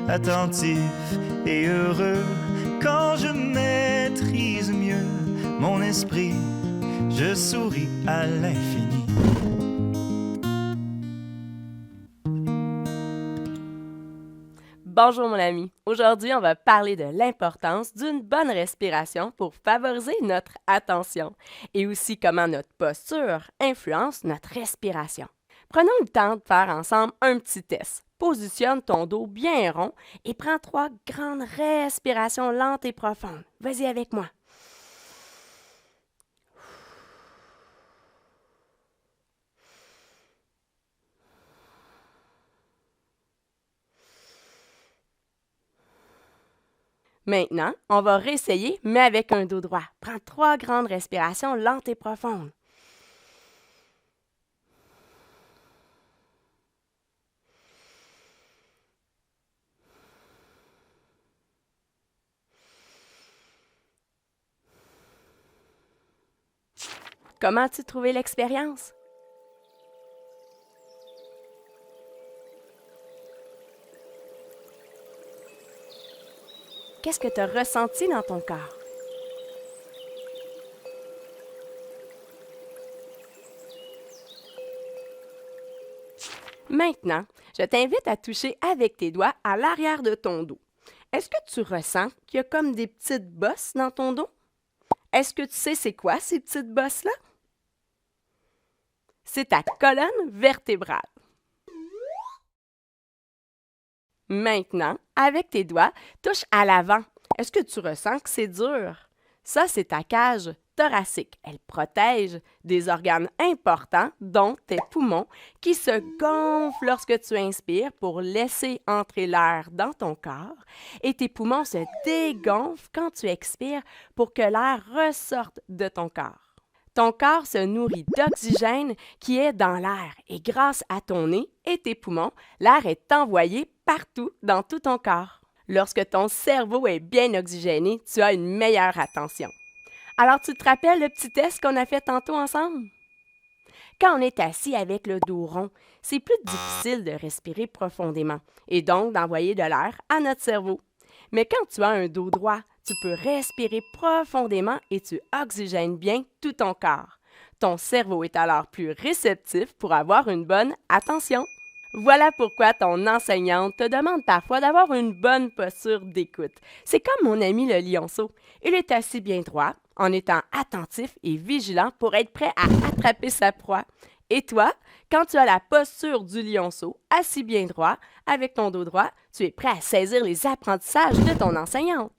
attentif et heureux. Quand je maîtrise mieux mon esprit, je souris à l'infini. Bonjour mon ami, aujourd'hui on va parler de l'importance d'une bonne respiration pour favoriser notre attention et aussi comment notre posture influence notre respiration. Prenons le temps de faire ensemble un petit test. Positionne ton dos bien rond et prends 3 grandes respirations lentes et profondes. Vas-y avec moi. Maintenant, on va réessayer, mais avec un dos droit. Prends 3 grandes respirations lentes et profondes. Comment as-tu trouvé l'expérience? Qu'est-ce que tu as ressenti dans ton corps? Maintenant, je t'invite à toucher avec tes doigts à l'arrière de ton dos. Est-ce que tu ressens qu'il y a comme des petites bosses dans ton dos? Est-ce que tu sais c'est quoi ces petites bosses-là? C'est ta colonne vertébrale. Maintenant, avec tes doigts, touche à l'avant. Est-ce que tu ressens que c'est dur? Ça, c'est ta cage thoracique. Elle protège des organes importants, dont tes poumons, qui se gonflent lorsque tu inspires pour laisser entrer l'air dans ton corps, et tes poumons se dégonflent quand tu expires pour que l'air ressorte de ton corps. Ton corps se nourrit d'oxygène qui est dans l'air et grâce à ton nez et tes poumons, l'air est envoyé partout dans tout ton corps. Lorsque ton cerveau est bien oxygéné, tu as une meilleure attention. Alors, tu te rappelles le petit test qu'on a fait tantôt ensemble? Quand on est assis avec le dos rond, c'est plus difficile de respirer profondément et donc d'envoyer de l'air à notre cerveau. Mais quand tu as un dos droit, tu peux respirer profondément et tu oxygènes bien tout ton corps. Ton cerveau est alors plus réceptif pour avoir une bonne attention. Voilà pourquoi ton enseignante te demande parfois d'avoir une bonne posture d'écoute. C'est comme mon ami le lionceau. Il est assis bien droit, en étant attentif et vigilant pour être prêt à attraper sa proie. Et toi, quand tu as la posture du lionceau, assis bien droit, avec ton dos droit, tu es prêt à saisir les apprentissages de ton enseignante.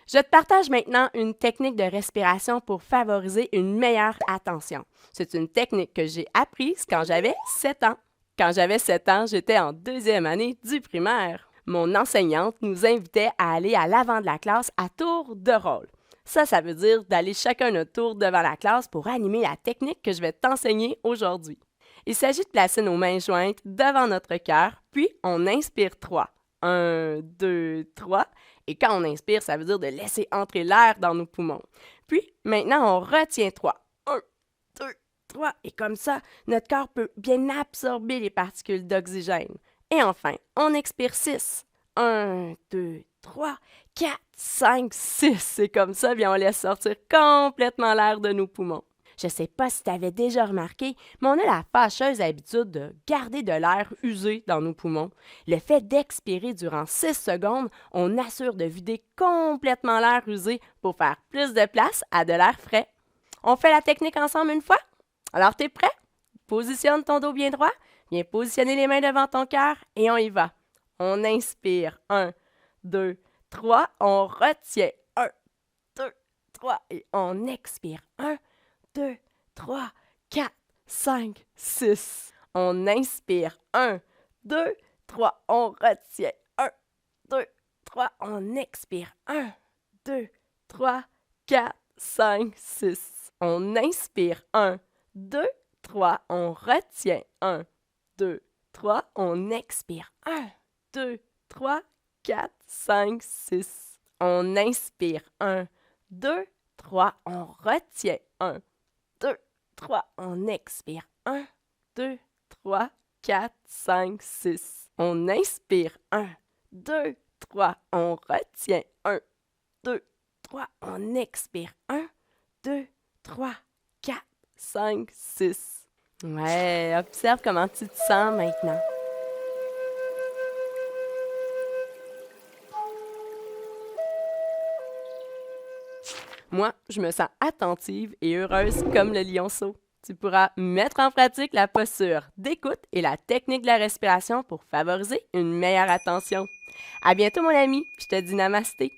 Je te partage maintenant une technique de respiration pour favoriser une meilleure attention. C'est une technique que j'ai apprise quand j'avais 7 ans. Quand j'avais 7 ans, j'étais en 2e année du primaire. Mon enseignante nous invitait à aller à l'avant de la classe à tour de rôle. Ça veut dire d'aller chacun notre tour devant la classe pour animer la technique que je vais t'enseigner aujourd'hui. Il s'agit de placer nos mains jointes devant notre cœur, puis on inspire 3. 1, 2, 3. Et quand on inspire, ça veut dire de laisser entrer l'air dans nos poumons. Puis, maintenant, on retient 3. 1, 2, 3. Et comme ça, notre corps peut bien absorber les particules d'oxygène. Et enfin, on expire 6. 1, 2, 3, 4, 5, 6. C'est comme ça, bien, on laisse sortir complètement l'air de nos poumons. Je ne sais pas si tu avais déjà remarqué, mais on a la fâcheuse habitude de garder de l'air usé dans nos poumons. Le fait d'expirer durant 6 secondes, on assure de vider complètement l'air usé pour faire plus de place à de l'air frais. On fait la technique ensemble une fois? Alors, t'es prêt? Positionne ton dos bien droit, viens positionner les mains devant ton cœur et on y va. On inspire. 1, 2, 3. On retient. 1, 2, 3. Et on expire. 1, 2, 3, 4, 5, 6. On inspire. 1, 2, 3. On retient. 1, 2, 3. On expire. 1, 2, 3, 4, 5, 6. On inspire. 1, 2, 3. On retient. 1, 2, 3. On expire. 1, 2, 3, 4, 5, 6. On inspire. 1, 2, 3. On retient. 1, 2, 3. On expire. 1, 2, 3, 4, 5, 6. On inspire. 1, 2, 3. On retient. 1, 2, 3. On expire. 1, 2, 3, 4, 5, 6. Ouais, observe comment tu te sens maintenant. Moi, je me sens attentive et heureuse comme le lionceau. Tu pourras mettre en pratique la posture d'écoute et la technique de la respiration pour favoriser une meilleure attention. À bientôt, mon ami. Je te dis namasté.